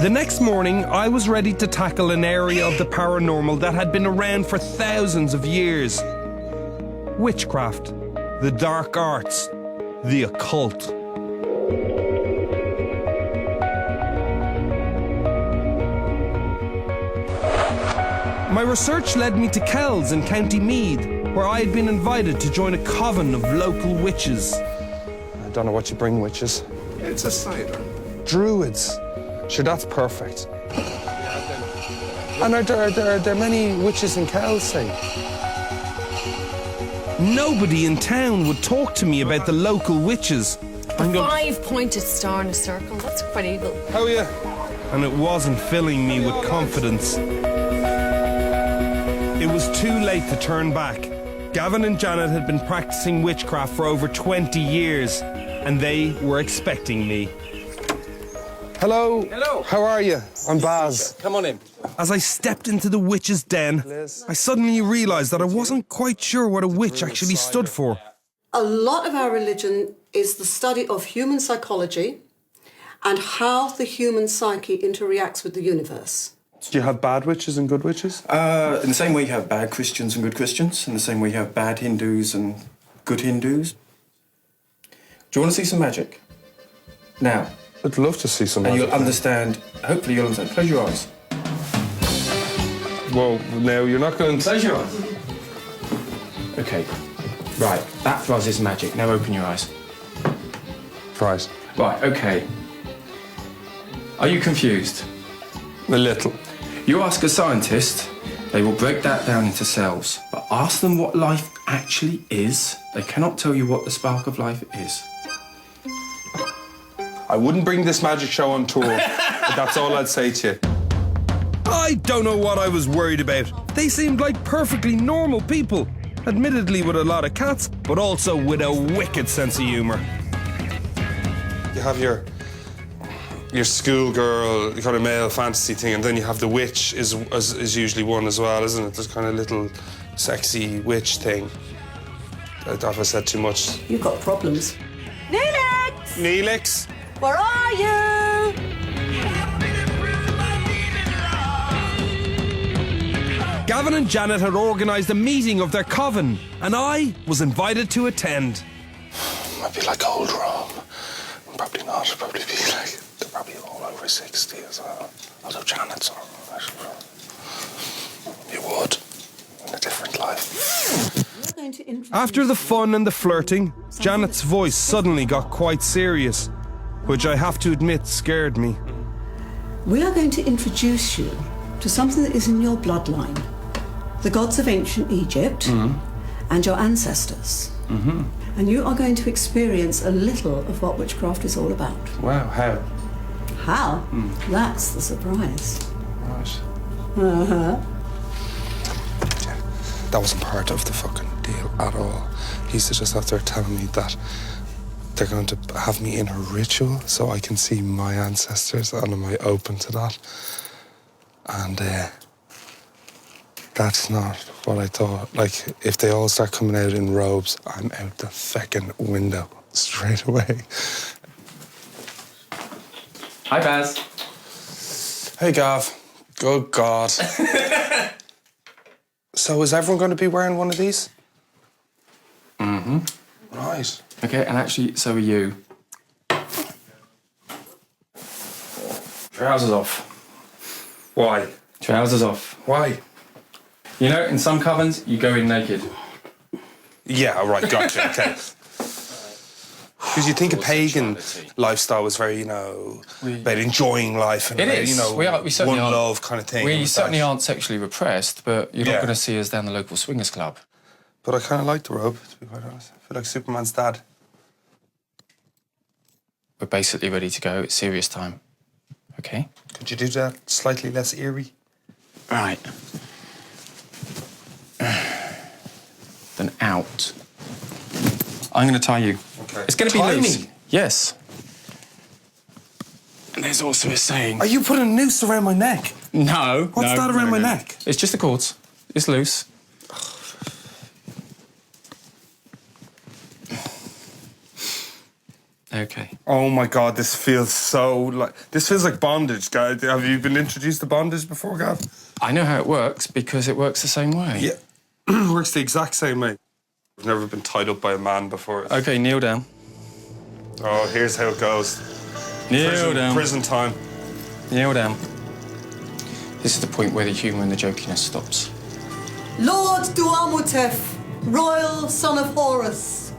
The next morning, I was ready to tackle an area of the paranormal that had been around for thousands of years. Witchcraft, the dark arts, the occult. My research led me to Kells in County Meath, where I had been invited to join a coven of local witches. I don't know what you bring, witches. It's a cider. Druids. Sure, that's perfect. And are there many witches in Kells, say? Nobody in town would talk to me about the local witches. A five-pointed star in a circle, that's quite evil. Oh, yeah. And it wasn't filling me with confidence. It was too late to turn back. Gavin and Janet had been practicing witchcraft for over 20 years, and they were expecting me. Hello. Hello. How are you? I'm Baz. Come on in. As I stepped into the witch's den, I suddenly realised that I wasn't quite sure what a witch actually stood for. A lot of our religion is the study of human psychology and how the human psyche interacts with the universe. Do you have bad witches and good witches? In the same way you have bad Christians and good Christians, in the same way you have bad Hindus and good Hindus. Do you want to see some magic? Now. I'd love to see some magic. And you'll understand, hopefully you'll understand. Close your eyes. Whoa, now you're not going to... Close your eyes. Okay. Right, that for us is magic. Now open your eyes. Right. Right, okay. Are you confused? A little. You ask a scientist, they will break that down into cells. But ask them what life actually is, they cannot tell you what the spark of life is. I wouldn't bring this magic show on tour, but that's all I'd say to you. I don't know what I was worried about. They seemed like perfectly normal people. Admittedly with a lot of cats, but also with a wicked sense of humour. You have your schoolgirl kind of male fantasy thing, and then you have the witch is usually one as well, isn't it? This kind of little sexy witch thing. Have I said too much? You've got problems. Neelix! Neelix? Where are you? Gavin and Janet had organised a meeting of their coven, and I was invited to attend. Might be like old Rome. Probably not. It'll probably be like, they're probably all over 60 as well. Although Janet's all you would, in a different life. After the fun and the flirting, Janet's voice suddenly got quite serious, which I have to admit scared me. We are going to introduce you to something that is in your bloodline. The gods of ancient Egypt and your ancestors. And you are going to experience a little of what witchcraft is all about. Wow, how? How? That's the surprise. Right. Uh-huh. Yeah, that wasn't part of the fucking deal at all. He's just out there telling me that they're going to have me in a ritual so I can see my ancestors, and am I open to that? And that's not what I thought. Like, if they all start coming out in robes, I'm out the feckin' window straight away. Hi, Baz. Hey, Gav. Good God. So is everyone going to be wearing one of these? Right. Okay, and actually, so are you. Trousers off. Why? Trousers off. Why? You know, in some covens, you go in naked. Yeah, right, gotcha, okay. Because you think a pagan lifestyle was very, about enjoying life and, It is. We certainly one aren't. love kind of thing. We certainly aren't sexually repressed, but you're not Yeah. going to see us down the local swingers club. But I kind of like the robe, to be quite honest. I feel like Superman's dad. We're basically ready to go. It's serious time. Okay? Could you do that slightly less eerie? Right. Then out. I'm going to tie you. Okay. It's going to be Tie loose. me? Yes. And there's also a saying. Are you putting a noose around my neck? No. What's that around my neck? It's just the cords. It's loose. Okay. Oh my God, this feels so like... This feels like bondage, guys. Have you been introduced to bondage before, Gav? I know how it works because it works the same way. Yeah. Works the exact same way. I've never been tied up by a man before. Okay, kneel down. Oh, here's how it goes. Kneel down. Prison time. Kneel down. This is the point where the humour and the jokiness stops. Lord Duamutef, royal son of Horus,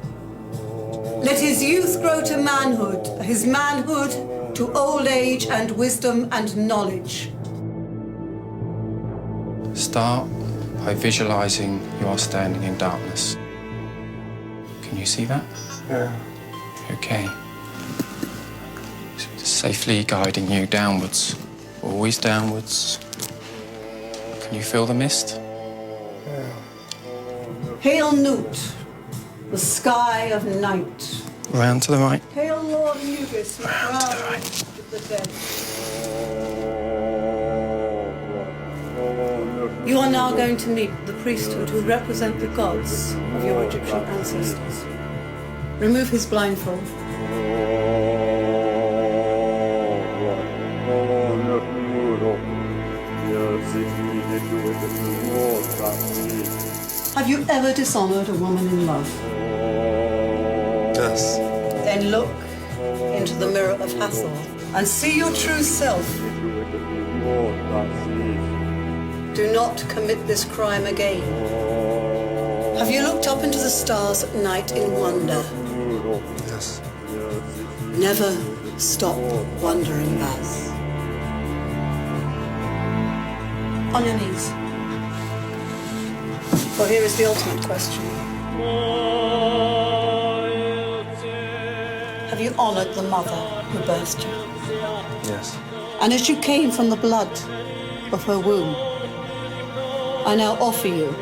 let his youth grow to manhood, his manhood to old age and wisdom and knowledge. Start by visualising you are standing in darkness. Can you see that? Yeah. Okay. So it's safely guiding you downwards. Always downwards. Can you feel the mist? Hail Newt, the sky of night. Round to the right. Hail Lord Anubis, who crowns the dead. You are now going to meet the priesthood who represent the gods of your Egyptian ancestors. Remove his blindfold. Have you ever dishonored a woman in love? Yes. Then look into the mirror of Hathor and see your true self. Do not commit this crime again. Have you looked up into the stars at night in wonder? Yes. Never stop wondering, Baz. On your knees. For here is the ultimate question. Have you honored the mother who birthed you? Yes. And as you came from the blood of her womb, I now offer you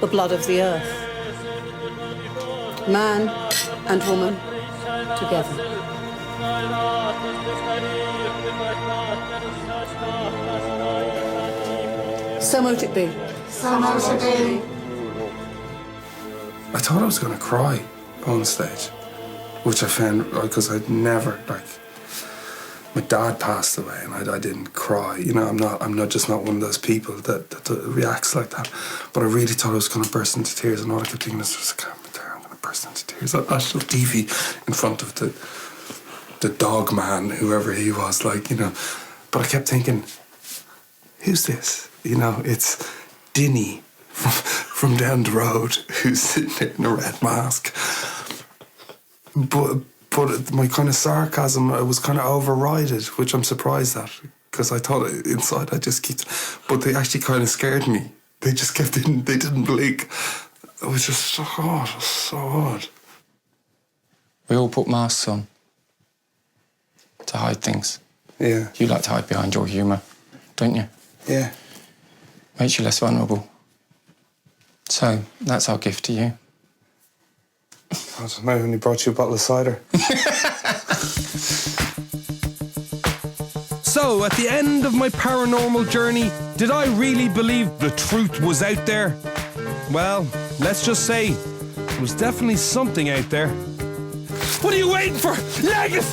the blood of the earth. Man and woman together. So mote it be. So mote it be. I thought I was going to cry on stage, which I found, because I'd never, like, my dad passed away and I didn't cry. You know, I'm not just not one of those people that reacts like that. But I really thought I was going to burst into tears, and all I kept thinking was, I'm going to burst into tears. I shall TV in front of the dog man, whoever he was, like, you know. But I kept thinking, who's this? You know, it's Dinny from down the road who's sitting there in a red mask. But my kind of sarcasm was kind of overridden, which I'm surprised at, because I thought inside I just kept... But they actually kind of scared me. They just kept in, they didn't blink. It was just so odd, so odd. We all put masks on to hide things. Yeah. You like to hide behind your humour, don't you? Yeah. Makes you less vulnerable. So, that's our gift to you. I don't know, when he brought you a bottle of cider. So, at the end of my paranormal journey, did I really believe the truth was out there? Well, let's just say, there was definitely something out there. What are you waiting for? Leg it!